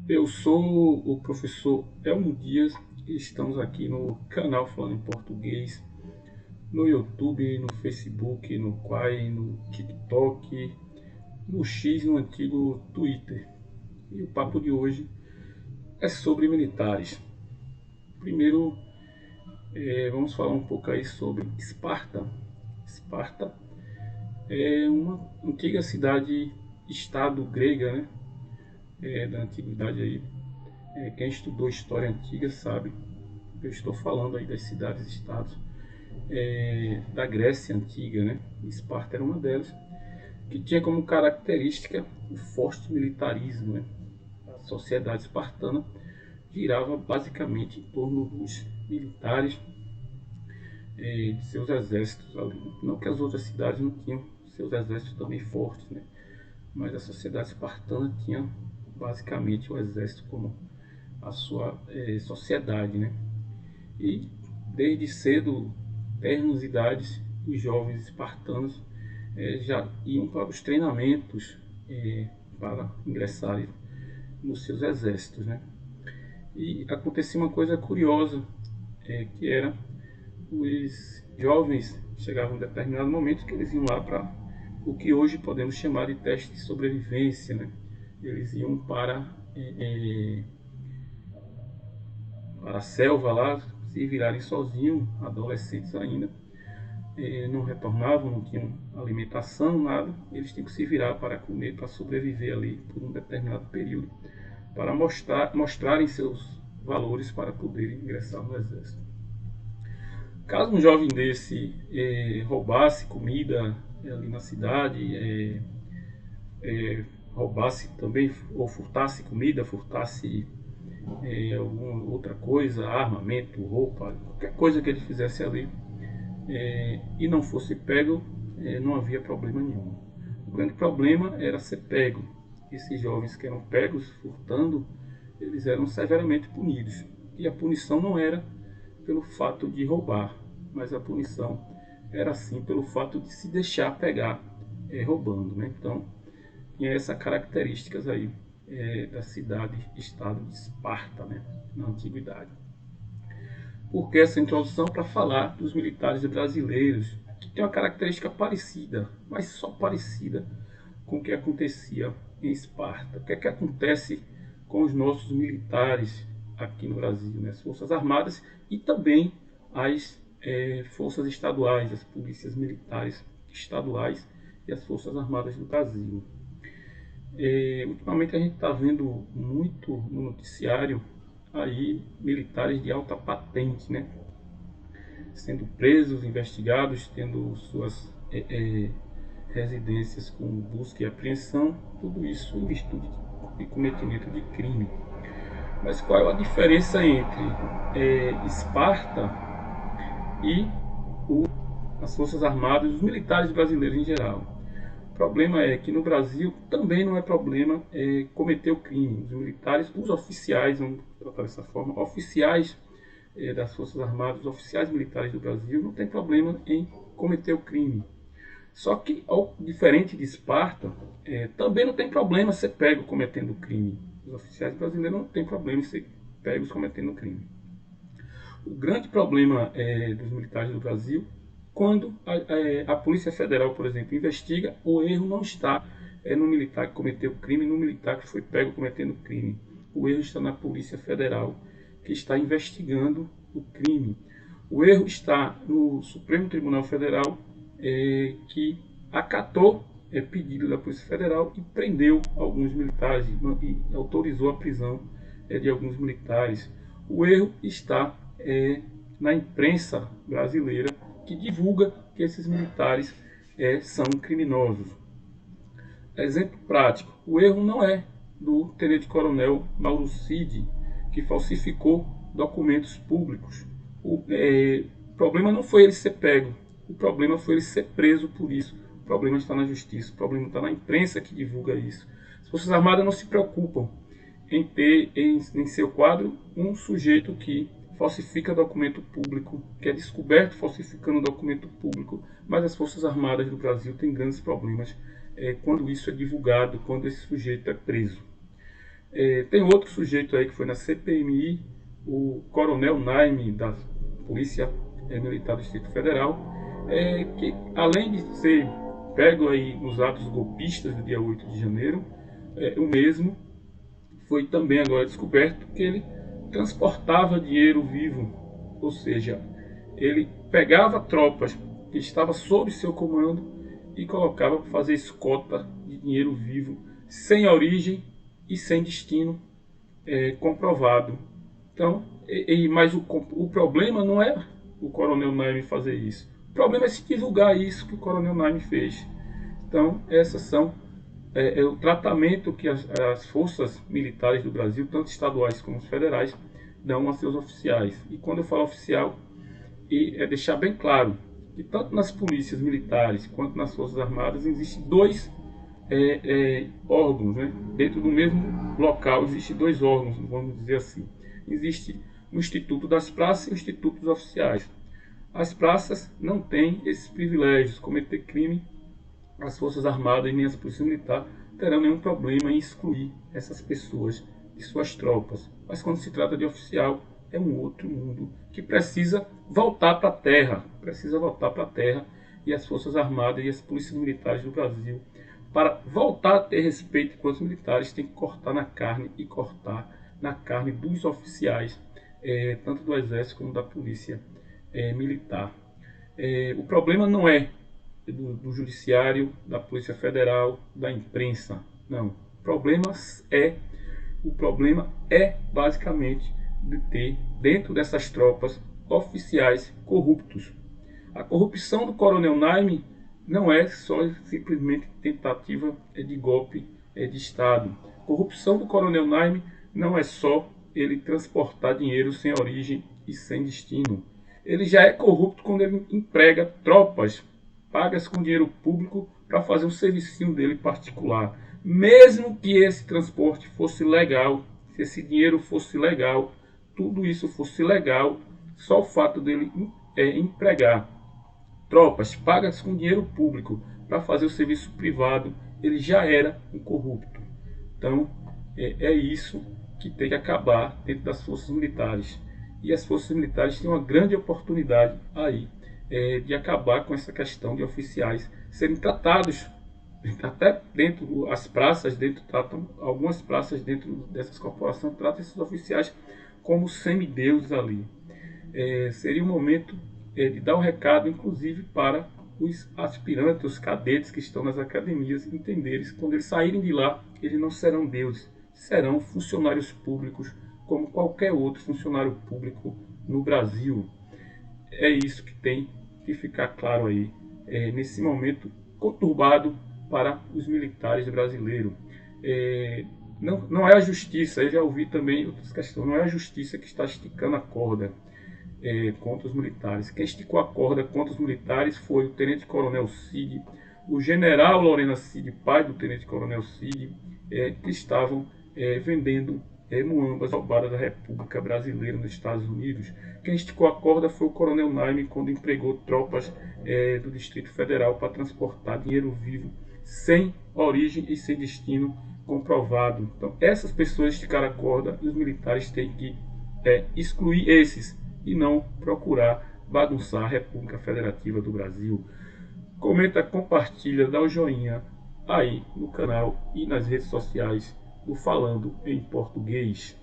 Eu sou o professor Elmo Dias e estamos aqui no canal Falando em Português, no YouTube, no Facebook, no Quai, no TikTok, no X, no antigo Twitter. E o papo de hoje é sobre militares. Primeiro, vamos falar um pouco aí sobre Esparta. Esparta é uma antiga cidade-estado grega, né? Da antiguidade aí. Quem estudou história antiga sabe. Eu estou falando aí das cidades-estados da Grécia Antiga, né? Esparta era uma delas, que tinha como característica o forte militarismo, né? A sociedade espartana girava basicamente em torno dos militares, de seus exércitos ali. Não que as outras cidades não tinham seus exércitos também fortes, né? Mas a sociedade espartana tinha basicamente o exército como a sua sociedade, né? E desde cedo, ternos idades, os jovens espartanos já iam para os treinamentos para ingressarem nos seus exércitos, né? E acontecia uma coisa curiosa, que era os jovens chegavam em um determinado momento que eles iam lá para o que hoje podemos chamar de teste de sobrevivência, né? Eles iam para a selva lá, se virarem sozinhos, adolescentes ainda, não retornavam, não tinham alimentação, nada, eles tinham que se virar para comer, para sobreviver ali por um determinado período, para mostrarem seus valores para poderem ingressar no exército. Caso um jovem desse roubasse comida ali na cidade, roubasse também, ou furtasse comida, furtasse alguma outra coisa, armamento, roupa, qualquer coisa que ele fizesse ali, e não fosse pego, não havia problema nenhum. O grande problema era ser pego. Esses jovens que eram pegos furtando, eles eram severamente punidos. E a punição não era pelo fato de roubar, mas a punição era sim pelo fato de se deixar pegar roubando, né? Então, tinha essas características aí da cidade-estado de Esparta, né? Na antiguidade. Por que essa introdução? Para falar dos militares brasileiros, que tem uma característica parecida, mas só parecida com o que acontecia em Esparta. O que é que acontece com os nossos militares aqui no Brasil, né? As Forças Armadas e também as forças estaduais, as polícias militares estaduais e as Forças Armadas do Brasil. Ultimamente a gente está vendo muito no noticiário aí militares de alta patente, né? Sendo presos, investigados, tendo suas residências com busca e apreensão, tudo isso em virtude de cometimento de crime. Mas qual é a diferença entre Esparta e as Forças Armadas e os militares brasileiros em geral? O problema é que no Brasil também não é problema cometer o crime. Os militares, os oficiais, vamos tratar dessa forma, oficiais das Forças Armadas, os oficiais militares do Brasil, não tem problema em cometer o crime. Só que, diferente de Esparta, também não tem problema ser pego cometendo crime. Os oficiais brasileiros não têm problema em ser pegos cometendo crime. O grande problema dos militares do Brasil, quando a Polícia Federal, por exemplo, investiga, o erro não está no militar que cometeu crime, no militar que foi pego cometendo crime. O erro está na Polícia Federal, que está investigando o crime. O erro está no Supremo Tribunal Federal, que acatou pedido da Polícia Federal e prendeu alguns militares e autorizou a prisão de alguns militares. O erro está na imprensa brasileira, que divulga que esses militares são criminosos. Exemplo prático, o erro não é do tenente-coronel Mauro Cid, que falsificou documentos públicos. O problema não foi ele ser pego, o problema foi ele ser preso por isso. O problema está na justiça, o problema está na imprensa que divulga isso. As Forças Armadas não se preocupam em ter em seu quadro um sujeito que falsifica documento público, que é descoberto falsificando documento público, mas as Forças Armadas do Brasil têm grandes problemas quando isso é divulgado, quando esse sujeito é preso. Tem outro sujeito aí que foi na CPMI, o Coronel Naime, da Polícia Militar do Distrito Federal, que além de ser pego aí nos atos golpistas do dia 8 de janeiro, o mesmo foi também agora descoberto que ele transportava dinheiro vivo, ou seja, ele pegava tropas que estavam sob seu comando e colocava para fazer escolta de dinheiro vivo, sem origem e sem destino comprovado. Então, mas o problema não é o Coronel Naime fazer isso. O problema é se divulgar isso que o Coronel Naime fez. Então, essas são o tratamento que as forças militares do Brasil, tanto estaduais como federais, dão a seus oficiais. E quando eu falo oficial, é deixar bem claro que tanto nas polícias militares quanto nas forças armadas existem dois órgãos, né? Dentro do mesmo local existem dois órgãos, vamos dizer assim. Existe o Instituto das Praças e o Instituto dos Oficiais. As praças não têm esses privilégios, cometer crime, as Forças Armadas e nem as Polícias Militares terão nenhum problema em excluir essas pessoas de suas tropas. Mas quando se trata de oficial, é um outro mundo que precisa voltar para a terra, e as Forças Armadas e as Polícias Militares do Brasil, para voltar a ter respeito com os militares, tem que cortar na carne e cortar na carne dos oficiais, tanto do Exército como da Polícia Militar. O problema não é do Judiciário, da Polícia Federal, da imprensa, não. O problema é basicamente de ter dentro dessas tropas oficiais corruptos. A corrupção do Coronel Naime não é só simplesmente tentativa de golpe de Estado. A corrupção do Coronel Naime não é só ele transportar dinheiro sem origem e sem destino. Ele já é corrupto quando ele emprega tropas pagas com dinheiro público para fazer um servicinho dele particular. Mesmo que esse transporte fosse legal, se esse dinheiro fosse legal, tudo isso fosse legal, só o fato dele empregar tropas pagas com dinheiro público para fazer o serviço privado, ele já era um corrupto. Então, é isso que tem que acabar dentro das forças militares. E as forças militares têm uma grande oportunidade aí de acabar com essa questão de oficiais serem tratados, até dentro das praças, algumas praças dentro dessas corporações tratam esses oficiais como semideuses ali. Seria um momento de dar um recado, inclusive, para os aspirantes, os cadetes que estão nas academias, entenderem que quando eles saírem de lá, eles não serão deuses, serão funcionários públicos, como qualquer outro funcionário público no Brasil. É isso que tem que ficar claro aí, nesse momento conturbado para os militares brasileiros. Não é a justiça, eu já ouvi também outras questões, não é a justiça que está esticando a corda contra os militares. Quem esticou a corda contra os militares foi o Tenente Coronel Cid, o General Lorena Cid, pai do Tenente Coronel Cid, que estavam vendendo muambas roubadas da República Brasileira nos Estados Unidos. Quem esticou a corda foi o Coronel Naime, quando empregou tropas do Distrito Federal para transportar dinheiro vivo sem origem e sem destino comprovado. Então, essas pessoas esticaram a corda e os militares têm que excluir esses e não procurar bagunçar a República Federativa do Brasil. Comenta, compartilha, dá o joinha aí no canal e nas redes sociais do Falando em Português.